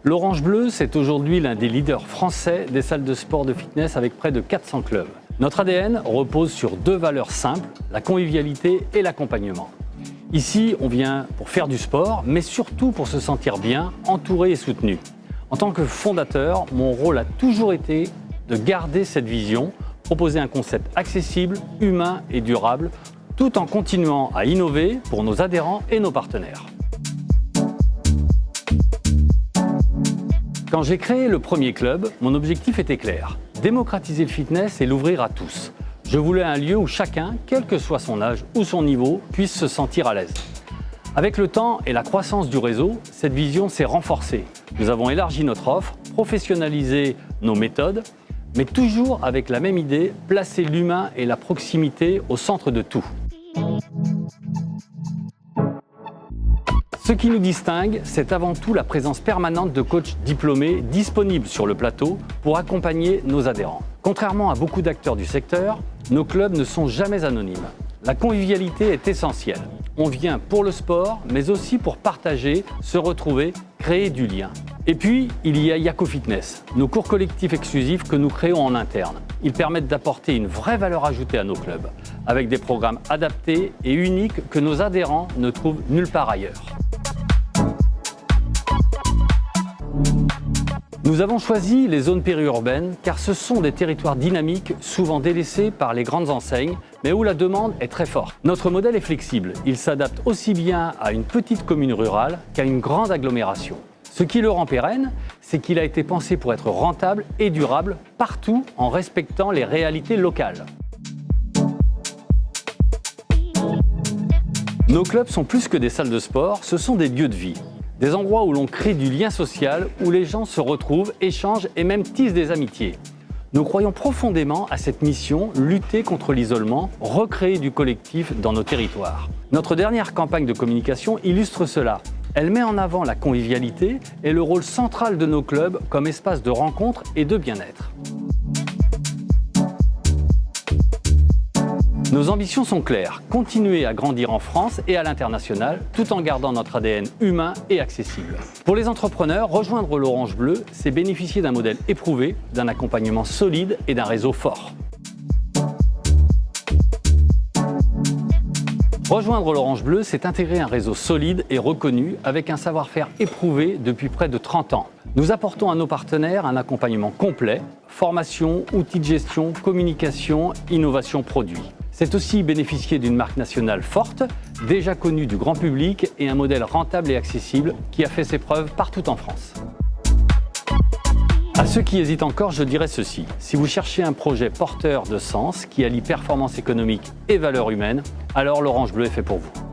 L'Orange Bleu, c'est aujourd'hui l'un des leaders français des salles de sport de fitness avec près de 400 clubs. Notre ADN repose sur deux valeurs simples, la convivialité et l'accompagnement. Ici, on vient pour faire du sport, mais surtout pour se sentir bien, entouré et soutenu. En tant que fondateur, mon rôle a toujours été de garder cette vision, proposer un concept accessible, humain et durable, tout en continuant à innover pour nos adhérents et nos partenaires. Quand j'ai créé le premier club, mon objectif était clair, démocratiser le fitness et l'ouvrir à tous. Je voulais un lieu où chacun, quel que soit son âge ou son niveau, puisse se sentir à l'aise. Avec le temps et la croissance du réseau, cette vision s'est renforcée. Nous avons élargi notre offre, professionnalisé nos méthodes, mais toujours avec la même idée, placer l'humain et la proximité au centre de tout. Ce qui nous distingue, c'est avant tout la présence permanente de coachs diplômés disponibles sur le plateau pour accompagner nos adhérents. Contrairement à beaucoup d'acteurs du secteur, nos clubs ne sont jamais anonymes. La convivialité est essentielle. On vient pour le sport, mais aussi pour partager, se retrouver, créer du lien. Et puis, il y a Yako Fitness, nos cours collectifs exclusifs que nous créons en interne. Ils permettent d'apporter une vraie valeur ajoutée à nos clubs, avec des programmes adaptés et uniques que nos adhérents ne trouvent nulle part ailleurs. Nous avons choisi les zones périurbaines car ce sont des territoires dynamiques, souvent délaissés par les grandes enseignes, mais où la demande est très forte. Notre modèle est flexible, il s'adapte aussi bien à une petite commune rurale qu'à une grande agglomération. Ce qui le rend pérenne, c'est qu'il a été pensé pour être rentable et durable partout en respectant les réalités locales. Nos clubs sont plus que des salles de sport, ce sont des lieux de vie. Des endroits où l'on crée du lien social, où les gens se retrouvent, échangent et même tissent des amitiés. Nous croyons profondément à cette mission, lutter contre l'isolement, recréer du collectif dans nos territoires. Notre dernière campagne de communication illustre cela. Elle met en avant la convivialité et le rôle central de nos clubs comme espace de rencontre et de bien-être. Nos ambitions sont claires, continuer à grandir en France et à l'international, tout en gardant notre ADN humain et accessible. Pour les entrepreneurs, rejoindre l'Orange Bleu, c'est bénéficier d'un modèle éprouvé, d'un accompagnement solide et d'un réseau fort. Rejoindre l'Orange Bleu, c'est intégrer un réseau solide et reconnu avec un savoir-faire éprouvé depuis près de 30 ans. Nous apportons à nos partenaires un accompagnement complet, formation, outils de gestion, communication, innovation produit. C'est aussi bénéficier d'une marque nationale forte, déjà connue du grand public et un modèle rentable et accessible qui a fait ses preuves partout en France. À ceux qui hésitent encore, je dirais ceci. Si vous cherchez un projet porteur de sens qui allie performance économique et valeur humaine, alors l'Orange Bleu est fait pour vous.